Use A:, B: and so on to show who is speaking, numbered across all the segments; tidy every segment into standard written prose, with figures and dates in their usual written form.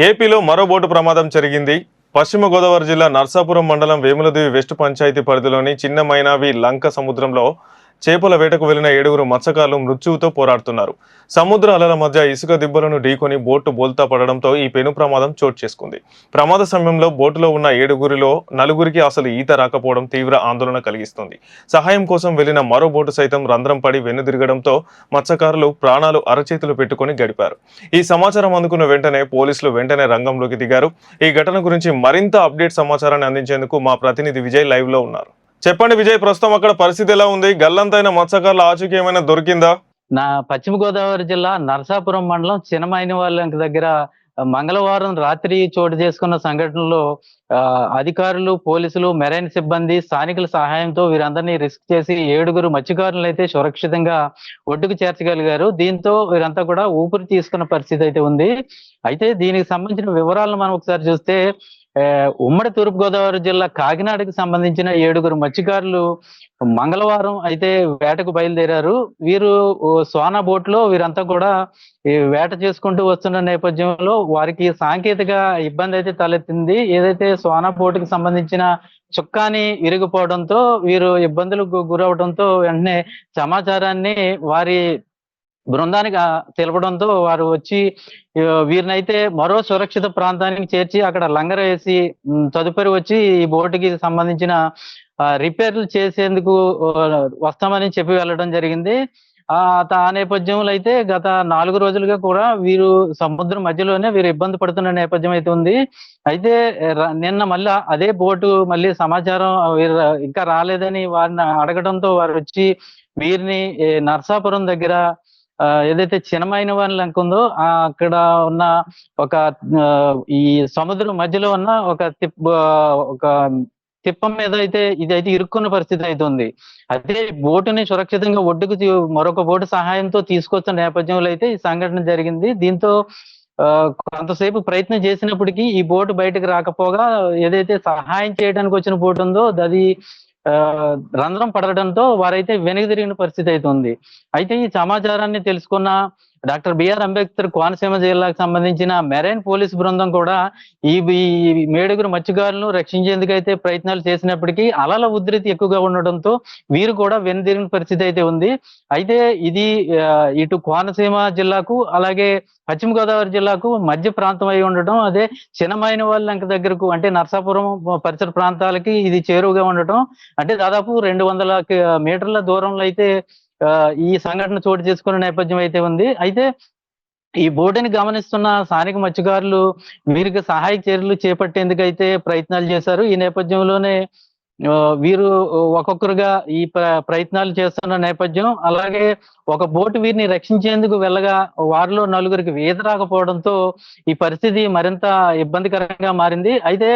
A: ఏపీలో మరో బోటు ప్రమాదం జరిగింది. పశ్చిమ గోదావరి జిల్లా నర్సాపురం మండలం వేములదేవి వెస్ట్ పంచాయతీ పరిధిలోని చిన్న మైనావి లంక సముద్రంలో చేపల వేటకు వెళ్లిన 7గురు మత్స్యకారులు మృత్యువుతో పోరాడుతున్నారు. సముద్ర అలల మధ్య ఇసుక దిబ్బలను ఢీకొని బోటు బోల్తా పడడంతో ఈ పెను ప్రమాదం చోటు చేసుకుంది. ప్రమాద సమయంలో బోటులో ఉన్న 7గురిలో 4గురికి అసలు ఈత రాకపోవడం తీవ్ర ఆందోళన కలిగిస్తుంది. సహాయం కోసం వెళ్లిన మరో బోటు సైతం రంధ్రం పడి వెన్నుదిరగడంతో మత్స్యకారులు ప్రాణాలు అరచేతులు పెట్టుకుని గడిపారు. ఈ సమాచారం అందుకున్న వెంటనే పోలీసులు రంగంలోకి దిగారు. ఈ ఘటన గురించి మరింత అప్డేట్ సమాచారాన్ని అందించేందుకు మా ప్రతినిధి విజయ్ లైవ్ లో ఉన్నారు. చెప్పండి విజయ్, ప్రస్తుతం అక్కడ పరిస్థితి ఎలా ఉంది? గల్లంతైన మత్స్యకారుల ఆచూకీ ఏమైనా దొరికిందా?
B: పశ్చిమ గోదావరి జిల్లా నరసాపురం మండలం చినమైన వాళ్ళ దగ్గర మంగళవారం రాత్రి చోటు చేసుకున్న సంఘటనలో అధికారులు, పోలీసులు, మెరైన్ సిబ్బంది, స్థానికుల సహాయంతో వీరందరినీ రిస్క్ చేసి 7గురు మత్స్యకారులను అయితే సురక్షితంగా ఒడ్డుకు చేర్చగలిగారు. దీంతో వీరంతా కూడా ఊపిరి తీసుకున్న పరిస్థితి అయితే ఉంది. అయితే దీనికి సంబంధించిన వివరాలను మనం ఒకసారి చూస్తే ఉమ్మడి తూర్పు గోదావరి జిల్లా కాకినాడకి సంబంధించిన 7గురు మత్స్యకారులు మంగళవారం అయితే వేటకు బయలుదేరారు. వీరు సోనా బోట్ లో వీరంతా కూడా ఈ వేట చేసుకుంటూ వస్తున్న నేపథ్యంలో వారికి సాంకేతిక ఇబ్బంది అయితే తలెత్తింది. ఏదైతే సోనా బోట్ కి సంబంధించిన చుక్కాని ఇరిగిపోవడంతో వీరు ఇబ్బందులకు గురవడంతో వెంటనే సమాచారాన్ని వారి బృందానికి తెలపడంతో వారు వచ్చి వీరినైతే మరో సురక్షిత ప్రాంతానికి చేర్చి అక్కడ లంగర వేసి తదుపరి వచ్చి ఈ బోటుకి సంబంధించిన రిపేర్లు చేసేందుకు వస్తామని చెప్పి వెళ్ళడం జరిగింది. ఆ నేపథ్యంలో అయితే గత 4 రోజులుగా కూడా వీరు సముద్రం మధ్యలోనే వీరు ఇబ్బంది పడుతున్న నేపథ్యం అయితే ఉంది. అయితే నిన్న మళ్ళీ అదే బోటు మళ్ళీ సమాచారం వీరు ఇంకా రాలేదని వారిని అడగడంతో వారు వచ్చి వీరిని నర్సాపురం దగ్గర ఏదైతే చినమైన వారి లంక ఉందో అక్కడ ఉన్న ఒక ఈ సముద్రం మధ్యలో ఉన్న ఒక తిప్పం మీద అయితే ఇదైతే ఇరుక్కున్న పరిస్థితి అయితే ఉంది. అయితే బోటుని సురక్షితంగా ఒడ్డుకు మరొక బోటు సహాయంతో తీసుకొచ్చిన నేపథ్యంలో అయితే ఈ సంఘటన జరిగింది. దీంతో కొంతసేపు ప్రయత్నం చేసినప్పటికీ ఈ బోటు బయటకు రాకపోగా ఏదైతే సహాయం చేయడానికి వచ్చిన బోటు ఉందో అది రంధ్రం పడడంతో వారైతే వెనక్కి తిరిగిన పరిస్థితి అయితే ఉంది. అయితే ఈ సమాచారాన్ని తెలుసుకున్న డాక్టర్ బిఆర్ అంబేద్కర్ కోనసీమ జిల్లాకు సంబంధించిన మెరైన్ పోలీస్ బృందం కూడా ఈ 7గురు మత్స్యకారులను రక్షించేందుకైతే ప్రయత్నాలు చేసినప్పటికీ అలల ఉధృతి ఎక్కువగా ఉండడంతో వీరు కూడా వెనుదిరిగిన పరిస్థితి అయితే ఉంది. అయితే ఇది ఇటు కోనసీమ జిల్లాకు అలాగే పశ్చిమ గోదావరి జిల్లాకు మధ్య ప్రాంతం అయి ఉండటం, అదే చిన్నమైన వాళ్ళ లంక దగ్గరకు అంటే నర్సాపురం పరిసర ప్రాంతాలకి ఇది చేరువుగా ఉండటం, అంటే దాదాపు 200 మీటర్ల దూరంలో అయితే ఈ సంఘటన చోటు చేసుకున్న నేపథ్యం అయితే ఉంది. అయితే ఈ బోటుని గమనిస్తున్న స్థానిక మత్స్యకారులు వీరికి సహాయక చర్యలు చేపట్టేందుకైతే ప్రయత్నాలు చేశారు. ఈ నేపథ్యంలోనే వీరు ఒక్కొక్కరుగా ఈ ప్రయత్నాలు చేస్తున్న నేపథ్యం, అలాగే ఒక బోటు వీరిని రక్షించేందుకు వెళ్ళగా వారిలో 4గురికి ఈత రాకపోవడంతో ఈ పరిస్థితి మరింత ఇబ్బందికరంగా మారింది. అయితే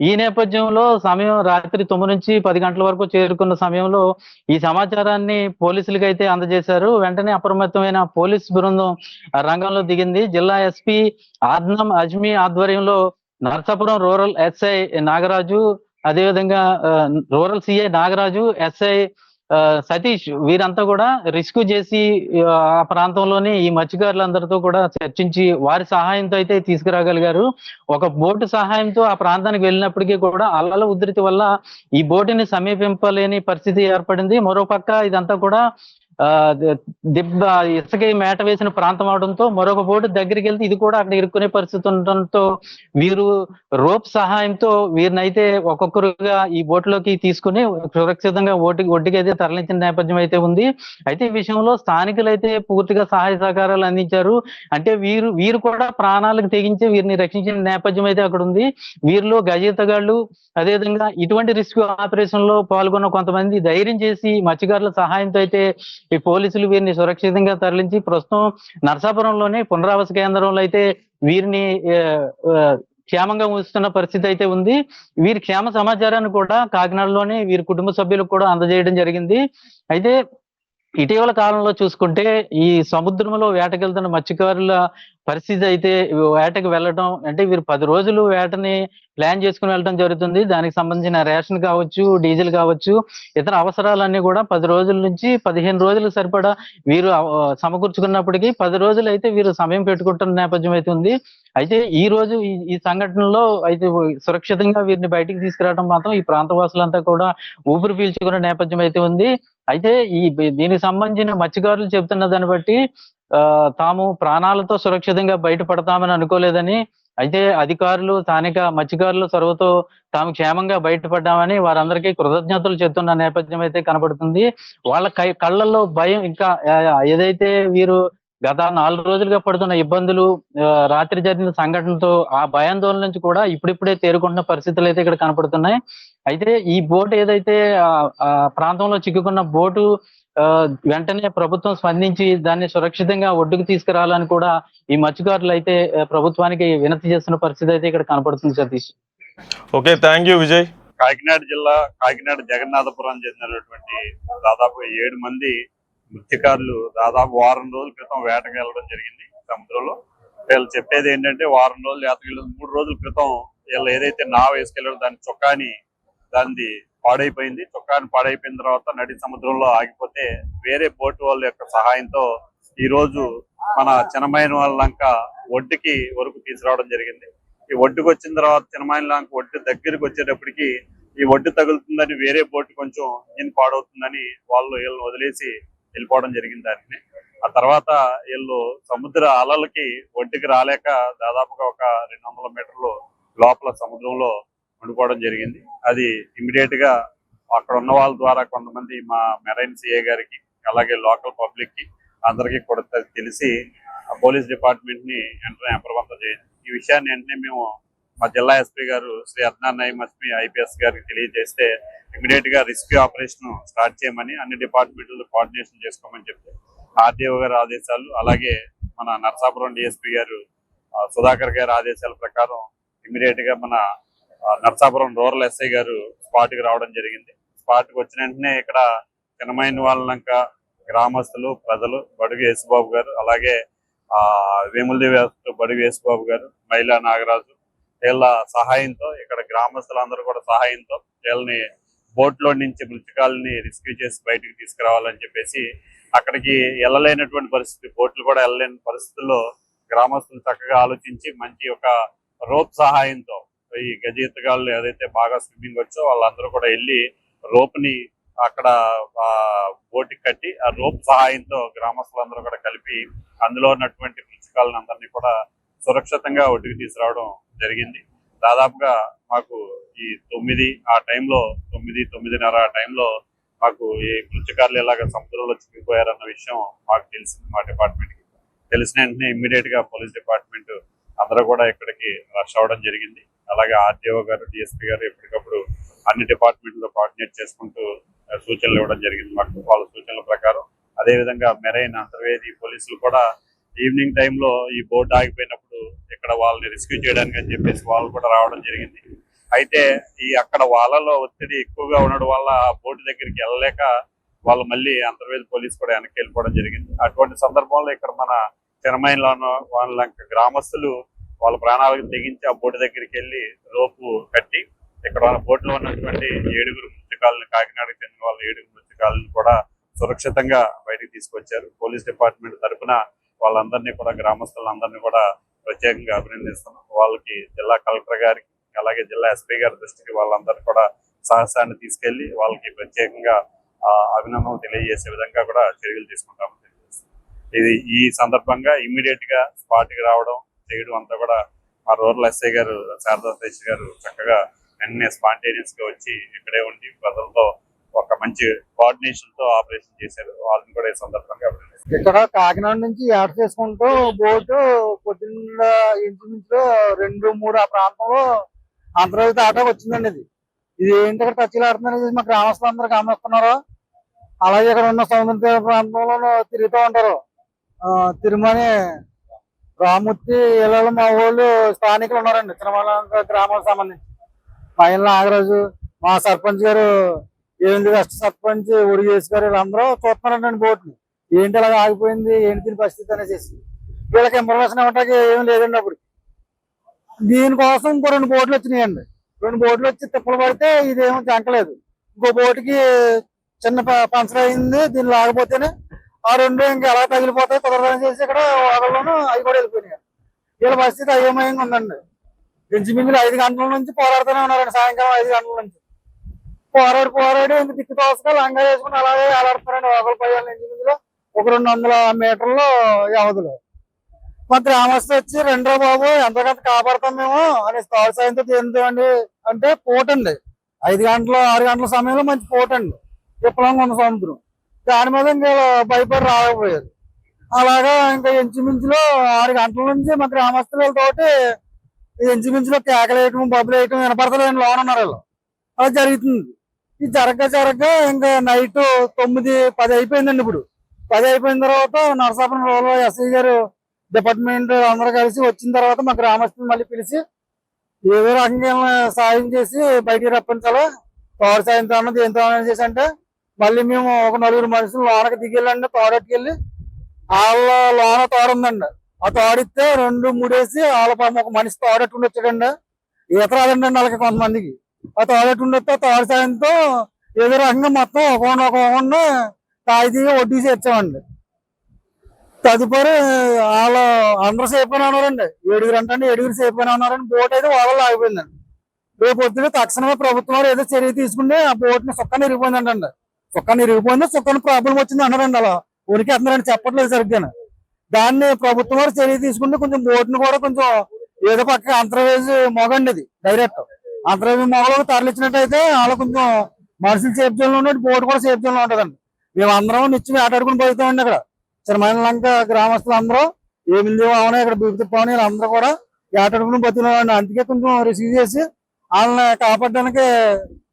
B: ఈ నేపథ్యంలో సమయం రాత్రి 9 నుంచి 10 గంటల వరకు చేరుకున్న సమయంలో ఈ సమాచారాన్ని పోలీసులకు అయితే అందజేశారు. వెంటనే అప్రమత్తమైన పోలీస్ బృందం రంగంలో దిగింది. జిల్లా ఎస్పీ ఆద్నం అజ్మీ ఆధ్వర్యంలో నర్సాపురం రూరల్ ఎస్ఐ నాగరాజు, అదేవిధంగా rural CI Nagaraju, SI Satish వీరంతా కూడా రెస్క్యూ చేసి ఆ ప్రాంతంలోని ఈ మత్స్యకారులందరితో కూడా చర్చించి వారి సహాయంతో అయితే తీసుకురాగలిగారు. ఒక బోటు సహాయంతో ఆ ప్రాంతానికి వెళ్ళినప్పటికీ కూడా అలల ఉధృతి వల్ల ఈ బోటుని సమీపింపలేని పరిస్థితి ఏర్పడింది. మరోపక్క ఇదంతా కూడా ఇసుక మేట వేసిన ప్రాంతం అవడంతో మరొక బోటు దగ్గరికి వెళ్తే ఇది కూడా అక్కడ ఇరుక్కునే పరిస్థితి ఉండటంతో వీరు రోప్ సహాయంతో వీరినైతే ఒక్కొక్కరుగా ఈ బోట్లోకి తీసుకుని సురక్షితంగా ఒడ్డుకి అయితే తరలించిన నేపథ్యం అయితే ఉంది. అయితే ఈ విషయంలో స్థానికులు అయితే పూర్తిగా సహాయ సహకారాలు అందించారు. అంటే వీరు కూడా ప్రాణాలకు తెగించి వీరిని రక్షించిన నేపథ్యం అయితే అక్కడ ఉంది. వీరిలో గజేతగాళ్లు, అదేవిధంగా ఇటువంటి రెస్క్యూ ఆపరేషన్ లో పాల్గొన్న కొంతమంది ధైర్యం చేసి మత్స్యకారుల సహాయంతో అయితే ఈ పోలీసులు వీరిని సురక్షితంగా తరలించి ప్రస్తుతం నర్సాపురంలోనే పునరావాస కేంద్రంలో అయితే వీరిని క్షేమంగా ఉంచుతున్న పరిస్థితి అయితే ఉంది. వీరి క్షేమ సమాచారాన్ని కూడా కాకినాడలోనే వీరి కుటుంబ సభ్యులకు కూడా అందజేయడం జరిగింది. అయితే ఇటీవల కాలంలో చూసుకుంటే ఈ సముద్రంలో వేటకెళ్తున్న మత్స్యకారుల పరిస్థితి అయితే వేటకి వెళ్ళడం అంటే వీరు 10 రోజులు వేటని ప్లాన్ చేసుకుని వెళ్ళడం జరుగుతుంది. దానికి సంబంధించిన రేషన్ కావచ్చు, డీజిల్ కావచ్చు, ఇతర అవసరాలన్నీ కూడా 10 రోజుల నుంచి 15 రోజులకు సరిపడా వీరు సమకూర్చుకున్నప్పటికీ 10 రోజులు అయితే వీరు సమయం పెట్టుకుంటున్న నేపథ్యం అయితే ఉంది. అయితే ఈ రోజు ఈ సంఘటనలో అయితే సురక్షితంగా వీరిని బయటికి తీసుకురావడం మాత్రం ఈ ప్రాంతవాసులంతా కూడా ఊపిరి పీల్చుకునే నేపథ్యం అయితే ఉంది. అయితే దీనికి సంబంధించిన మత్స్యకారులు చెబుతున్న దాన్ని బట్టి తాము ప్రాణాలతో సురక్షితంగా బయటపడతామని అనుకోలేదని, అయితే అధికారులు, స్థానిక మత్స్యకారులు చొరవతో తాము క్షేమంగా బయటపడ్డామని వారందరికీ కృతజ్ఞతలు చెప్తున్న నేపథ్యం అయితే కనబడుతుంది. వాళ్ళ కళ్ళల్లో భయం ఇంకా ఏదైతే వీరు గత 4 రోజులుగా పడుతున్న ఇబ్బందులు, రాత్రి జరిగిన సంఘటనతో ఆ భయాందోళన నుంచి కూడా ఇప్పుడిప్పుడే తేరుకుంటున్న పరిస్థితులు అయితే ఇక్కడ కనపడుతున్నాయి. అయితే ఈ బోట్ ఏదైతే ప్రాంతంలో చిక్కుకున్న బోటు వెంటనే ప్రభుత్వం స్పందించి దాన్ని సురక్షితంగా ఒడ్డుకు తీసుకురావాలని కూడా ఈ మత్స్యకారులు అయితే ప్రభుత్వానికి వినతి చేస్తున్న పరిస్థితి అయితే ఇక్కడ కనపడుతుంది Satish.
A: Okay, thank you Vijay.
C: Kakinada జిల్లా కాకినాడ జగన్నాథపురం చెందినటువంటి దాదాపు 7 మంది మత్స్యకారులు దాదాపు వారం రోజుల క్రితం వేటకు వెళ్ళడం జరిగింది సముద్రంలో. వీళ్ళు చెప్పేది ఏంటంటే వారం రోజులు యాత్రలు 3 రోజుల క్రితం వీళ్ళు ఏదైతే నావ వేసుకెళ్ళారో దాని చొక్కాని దాన్ని పాడైపోయింది. చొక్కాని పాడైపోయిన తర్వాత నడి సముద్రంలో ఆగిపోతే వేరే బోటు వాళ్ళ యొక్క సహాయంతో ఈ రోజు మన చినమైన వాళ్ళ లంక ఒడ్డుకి వరకు తీసుకురావడం జరిగింది. ఈ ఒడ్డుకు వచ్చిన తర్వాత చినమైన లంక ఒడ్డు దగ్గరికి వచ్చేటప్పటికి ఈ ఒడ్డు తగులుతుందని వేరే బోటు కొంచెం ఇంజిన్ పాడవుతుందని వీళ్ళని వదిలేసి వెళ్ళిపోవడం జరిగింది దాన్ని. ఆ తర్వాత వీళ్ళు సముద్ర అలలకి ఒడ్డుకి రాలేక దాదాపుగా ఒక 200 మీటర్లు లోపల సముద్రంలో ఉండిపోవడం జరిగింది. అది ఇమ్మీడియట్ గా అక్కడ ఉన్న వాళ్ళ ద్వారా కొంతమంది మా మెరైన్ సిఏ గారికి అలాగే లోకల్ పబ్లిక్ కి అందరికీ కూడా తెలిసి పోలీస్ డిపార్ట్మెంట్ ని వెంటనే అప్రమత్తం చేయండి. ఈ విషయాన్ని వెంటనే మేము మా జిల్లా ఎస్పీ గారు శ్రీ అద్నాన్ నయీం అస్మి ఐపీఎస్ గారికి తెలియజేస్తే ఇమ్మీడియట్ గా రెస్క్యూ ఆపరేషన్ స్టార్ట్ చేయమని అన్ని డిపార్ట్మెంట్లు కోఆర్డినేషన్ చేసుకోమని చెప్తే ఆర్డీఓ గారి ఆదేశాలు అలాగే మన నరసాపురం డిఎస్పీ గారు సుధాకర్ గారి ఆదేశాల ప్రకారం ఇమ్మీడియట్ గా మన నరసాపురం రూరల్ ఎస్ఐ గారు స్పాట్ కి రావడం జరిగింది. స్పాట్ కి వచ్చిన వెంటనే ఇక్కడ చినమైన వాళ్ళంక గ్రామస్తులు, ప్రజలు, బడుగు యేసుబాబు గారు అలాగే వేములదేవి బడుగు యేసుబాబు గారు, మైలా నాగరాజు వీళ్ళ సహాయంతో ఇక్కడ గ్రామస్తులందరూ కూడా సహాయంతో వీళ్ళని బోట్ లో నుంచి మృతకాలని రెస్క్యూ చేసి బయటకు తీసుకురావాలని చెప్పేసి అక్కడికి వెళ్ళలేనటువంటి పరిస్థితి, బోట్లు కూడా వెళ్ళలేని పరిస్థితుల్లో గ్రామస్తులు చక్కగా ఆలోచించి మంచి ఒక రోప్ సహాయంతో ఈ గజెత్తగాళ్ళు ఏదైతే బాగా స్విమ్మింగ్ వచ్చో వాళ్ళందరూ కూడా వెళ్ళి రోప్ ని అక్కడ బోటుకి కట్టి ఆ రోప్ సహాయంతో గ్రామస్తులందరూ కూడా కలిపి అందులో ఉన్నటువంటి మృతకాలను అందరినీ కూడా సురక్షితంగా ఒడ్డుకు తీసుకురావడం జరిగింది. దాదాపుగా మాకు ఈ 9 ఆ టైంలో 9:30 ఆ టైంలో మాకు ఈ మృతకారులు ఎలాగ సముద్రంలో చిక్కిపోయారన్న విషయం మాకు తెలిసింది. మా డిపార్ట్మెంట్ కి తెలిసిన వెంటనే ఇమ్మీడియట్ గా పోలీస్ డిపార్ట్మెంట్ అందరూ కూడా ఇక్కడికి రష్ అవ్వడం జరిగింది. అలాగే ఆర్టీఓ గారు, డిఎస్పీ గారు ఎప్పటికప్పుడు అన్ని డిపార్ట్మెంట్లో కోఆర్డినేట్ చేసుకుంటూ సూచనలు ఇవ్వడం జరిగింది మాకు. వాళ్ళ సూచనల ప్రకారం అదేవిధంగా మెరైన్ అంతర్వేది పోలీసులు కూడా ఈవినింగ్ టైంలో ఈ బోట్ ఆగిపోయినప్పుడు ఇక్కడ వాళ్ళని రెస్క్యూ చేయడానికి అని చెప్పేసి వాళ్ళు కూడా రావడం జరిగింది. అయితే ఈ అక్కడ వాళ్ళలో ఒత్తిడి ఎక్కువగా ఉండడం వల్ల ఆ బోటు దగ్గరికి వెళ్ళలేక వాళ్ళు మళ్ళీ అంతర్వేది పోలీసు కూడా వెనక్కి వెళ్ళిపోవడం జరిగింది. అటువంటి సందర్భంలో ఇక్కడ మన చినమైన వాళ్ళ గ్రామస్తులు వాళ్ళ ప్రాణాలకు తెగించి ఆ బోటు దగ్గరికి వెళ్ళి రోపు కట్టి ఇక్కడ బోట్లో ఉన్నటువంటి 7 మృతకాలను, కాకినాడకు చెందిన వాళ్ళ 7 మృతకాలను కూడా సురక్షితంగా బయటకు తీసుకొచ్చారు. పోలీస్ డిపార్ట్మెంట్ తరఫున వాళ్ళందరినీ కూడా గ్రామస్తులందరినీ కూడా ప్రత్యేకంగా అభినందిస్తున్నాం. వాళ్ళకి జిల్లా కలెక్టర్ గారికి అలాగే జిల్లా ఎస్పీ గారి దృష్టికి వాళ్ళందరూ కూడా సాహసాన్ని తీసుకెళ్లి వాళ్ళకి ప్రత్యేకంగా అభినందనలు తెలియజేసే విధంగా కూడా చర్యలు తీసుకుంటామని తెలియజేస్తాం. ఇది ఈ సందర్భంగా ఇమ్మీడియట్ గా స్పాట్ కి రావడం చేయడం అంతా కూడా మా రూరల్ ఎస్ఐ గారు శారదా తేజ్ గారు చక్కగా అన్ని స్పాంటేనియస్ గా వచ్చి ఇక్కడే ఉండి ప్రజలతో ఒక మంచి కోఆర్డినేషన్ తో ఆపరేషన్ చేశారు. వాళ్ళని కూడా ఈ సందర్భంగా
D: ఇక్కడ కాకినాడ నుంచి యాడ్ చేసుకుంటూ బోటు పొద్దున్న ఇంచుమించు 2-3 ఆ ప్రాంతంలో అంతర్వేది దాటాకు వచ్చిందండి. ఇది ఏంటి ఇక్కడ టచ్లాడుతుందని మా గ్రామస్తులందరూ గమనిస్తున్నారు. అలాగే ఇక్కడ ఉన్న సముద్ర తీర ప్రాంతంలో తిరుగుతూ ఉంటారు. తిరుమని రామూర్తి ఇళ్ళలో మా వాళ్ళు స్థానికులు ఉన్నారండి. తిరుమల గ్రామాలకు సంబంధించి మైల నాగరాజు, మా సర్పంచ్ గారు, ఏమింది వెస్ట్ సర్పంచ్ ఉడిగేసి గారు వీళ్ళందరూ చూస్తున్నారండి బోట్ని. ఏంటి ఇలాగ ఆగిపోయింది, ఏంటి దీని పరిస్థితి అనేసి. వీళ్ళకి ఇన్ఫర్మేషన్ ఇవ్వడానికి ఏం లేదండి అప్పుడు. దీనికోసం ఇంకో 2 బోట్లు వచ్చినాయండి. 2 బోట్లు వచ్చి తిప్పలు పడితే ఇదేమో జంకలేదు. ఇంకో బోటుకి చిన్న పంచర్ అయింది. దీన్ని లాగపోతేనే ఆ 2 ఇంకా ఎలా తగిలిపోతాయి కుదరదని చేసి ఇక్కడ వాగల్లోనూ అవి కూడా వెళ్ళిపోయినాయి. వీళ్ళ పరిస్థితి అయోమయంగా ఉందండి. ఇంచుమించులు 5 గంటల నుంచి పోరాడుతూనే ఉన్నారండి. సాయంకాలం 5 గంటల నుంచి పోరాడి ఇంక దిక్కు తోసగా లంగా వేసుకుని అలాగే ఆలాడుతున్నారండి. ఒకరి పై ఇంచుమించులో ఒక 200 మీటర్లు వ్యవధిలో. మా గ్రామస్తులు వచ్చి రెండో బాబు ఎంతకంత కాపాడుతాం మేము అని స్థాయి సాయంతో తేలుతామండి అంటే పోటండి. 5 గంటలు 6 గంటల సమయంలో మంచి పోటండి. విప్లవంగా ఉన్న సముద్రం. దాని మీద ఇంకా భయపడి రాకపోయారు. అలాగా ఇంకా ఇంచుమించులో 6 గంటల నుంచి మా గ్రామస్తులతోటి ఇంచుమించులో కేకలేయటం బబ్బులు వేయటం వినపడతలేని లోన్ ఉన్నారు వాళ్ళు. అలా జరుగుతుంది. ఇది జరగగా ఇంకా నైట్ 9, 10 అయిపోయిందండి. ఇప్పుడు 10 అయిపోయిన తర్వాత నరసాపురం రూరల్ ఎస్ఐ గారు డిపార్ట్మెంట్ అందరూ కలిసి వచ్చిన తర్వాత మా గ్రామస్తులు మళ్ళీ పిలిచి ఏదో రకంగా సాయం చేసి బయటికి రప్పించాలి. తోడు సాయంతో అన్నది దేంతో చేసి అంటే మళ్ళీ మేము ఒక 4 మనుషులు లోనకి దిగిళ్ళండి. తోడెట్టుకెళ్ళి వాళ్ళ లోన తోడుందండి. ఆ తోడిస్తే 2, 3 వేసి వాళ్ళ ఒక మనిషి తోడెట్టుకుని వచ్చాడండి. ఈత రాదండి వాళ్ళకి కొంతమందికి. ఆ తోడెట్టుకుని వస్తే తోడు సాయంతో ఏదో రకంగా మొత్తం ఒక తాయితీగా వడ్డీ చేర్చామండి. తదుపరి వాళ్ళు అందరూ సేఫ్ అని ఉన్నారండి. 7 అంటే 7 సేఫ్ అని ఉన్నారండి. బోట్ అయితే వాళ్ళలో ఆగిపోయిందండి. రేపు పొద్దున తక్షణమే ప్రభుత్వం వారు ఏదో చర్య తీసుకుంటే ఆ బోట్ ని సుక్కని ఇరిగిపోయిందండి. సుక్కని ఇరిగిపోయింది, సుక్కని ప్రాబ్లం వచ్చింది అన్నారండి. అలా ఉనికి అన్నారండి, చెప్పట్లేదు సరిగ్గా. దాన్ని ప్రభుత్వం వారు చర్య తీసుకుంటే కొంచెం బోట్ ని కూడా కొంచెం ఏదో పక్క అంతర్వేజ్ మొగండి ఇది డైరెక్ట్ అంతర్వేజ్ మొగలకు తరలించినట్టయితే వాళ్ళు కొంచెం మనుషులు సేఫ్ జోన్ లో ఉన్నట్టు బోట్ కూడా సేఫ్ జోన్ లో ఉంటుందండి. మేము అందరం నిత్యం ఆటాడుకుని పోతామండి. అక్కడ చిరమైన లంక గ్రామస్తులు అందరూ ఏమి అవునా ఇక్కడ బీపీ తిప్పామని అందరూ కూడా ఆటాడుకుని బతుకున్నామండి. అందుకే కొంచెం రిసీవ్ చేసి వాళ్ళని కాపాడడానికి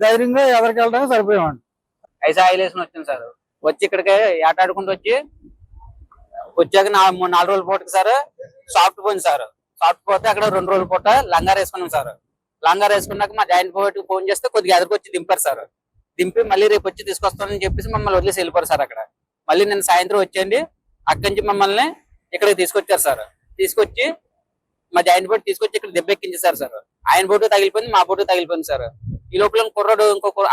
D: ధైర్యంగా ఎదరికెళ్ళడానికి సరిపోయామండి.
E: ఐసా ఐలేషన్ వచ్చింది సార్. వచ్చి ఇక్కడికి ఆటాడుకుంటూ వచ్చాక 4 రోజుల పూటకి సార్ సాఫ్ట్ పోయింది సార్. సాఫ్ట్ పోతే అక్కడ 2 రోజుల పూట లంగారు వేసుకున్నాం సార్. లంగారు వేసుకున్నాక మా జాయింట్ పోటీ ఫోన్ చేస్తే కొద్దిగా ఎదురుకొచ్చి దింపారు సార్. దింపి మళ్ళీ రేపు వచ్చి తీసుకొస్తానని చెప్పేసి మమ్మల్ని వదిలేసి వెళ్ళిపోరు సార్. అక్కడ మళ్ళీ నేను సాయంత్రం వచ్చేయండి అక్కడి నుంచి మమ్మల్ని ఇక్కడికి తీసుకొచ్చారు సార్. తీసుకొచ్చి మా జాయింట్ బోర్డు తీసుకొచ్చి ఇక్కడ దెబ్బెక్కించారు సార్. ఆయన బోటు తగిలిపోయింది, మా బోటు తగిలిపోయింది సార్. ఈ లోపల కుర్రాడు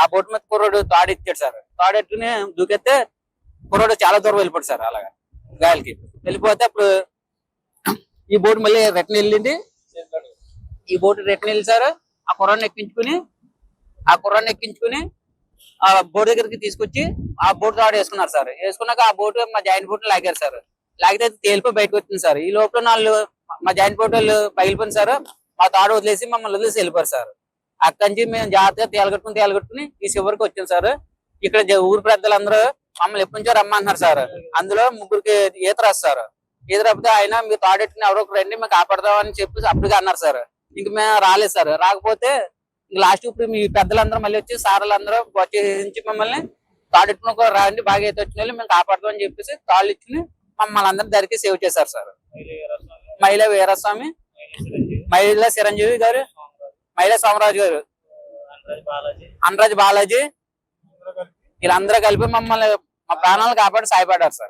E: ఆ బోటు మీద కుర్రాడు తాడెత్తాడు సార్. తాడెట్టుకుని దూకెత్తే కుర్రాడు చాలా దూరం వెళ్ళిపోయాడు సార్. అలాగా గాలికి వెళ్ళిపోతే అప్పుడు ఈ బోటు మళ్ళీ రిటర్న్ వెళ్ళింది. ఈ బోటు రిటర్న్ వెళ్ళి సార్ ఆ కుర్రాన్ని ఎక్కించుకుని ఆ బోట్ దగ్గరికి తీసుకొచ్చి ఆ బోట్ తాడు వేసుకున్నారు సార్. వేసుకున్నాక ఆ బోటు మా జాయింట్ బోట్ లాగారు సార్. లాగితే తేలిపోయి బయటకు వచ్చింది సార్. ఈ లోపల వాళ్ళు మా జాయింట్ బోట్ వాళ్ళు పగిలిపోయింది సార్. మా తాడు వదిలేసి మమ్మల్ని వదిలేసి వెళ్ళిపోయారు సార్. అక్కడి నుంచి మేము జాగ్రత్తగా తేలగట్టుకుని ఈ చివరికి వచ్చాం సార్. ఇక్కడ ఊరు పెద్దలందరూ మమ్మల్ని ఎప్పటి నుంచో రమ్మంటున్నారు సార్. అందులో 3కి ఈత రాస్తారు. ఈత రాకపోతే ఆయన మీరు తాడెట్టుకుని ఎవరో ఒక రండి మేము కాపాడదామని చెప్పి అప్పటికే అన్నారు సార్. ఇంక మేము రాలేదు సార్. రాకపోతే లాస్ట్ ఇప్పుడు మీ పెద్దలందరూ మళ్ళీ వచ్చి సార్లందరూ వచ్చి మమ్మల్ని తాడెట్టుకుని రాండి బాగా ఈత వచ్చిన వాళ్ళు మేము కాపాడదాం అని చెప్పేసి తాళ్ళు ఇచ్చుకుని మమ్మల్ని అందరి దగ్గరికి సేవ్ చేశారు సార్. మహిళ వీరస్వామి, మహిళ చిరంజీవి గారు, మహిళ సోమరాజు గారు, అనరాజ్ బాలాజీ వీళ్ళందరూ కలిపి మమ్మల్ని మా ప్రాణాలను కాపాడి సాయపడ్డారు సార్.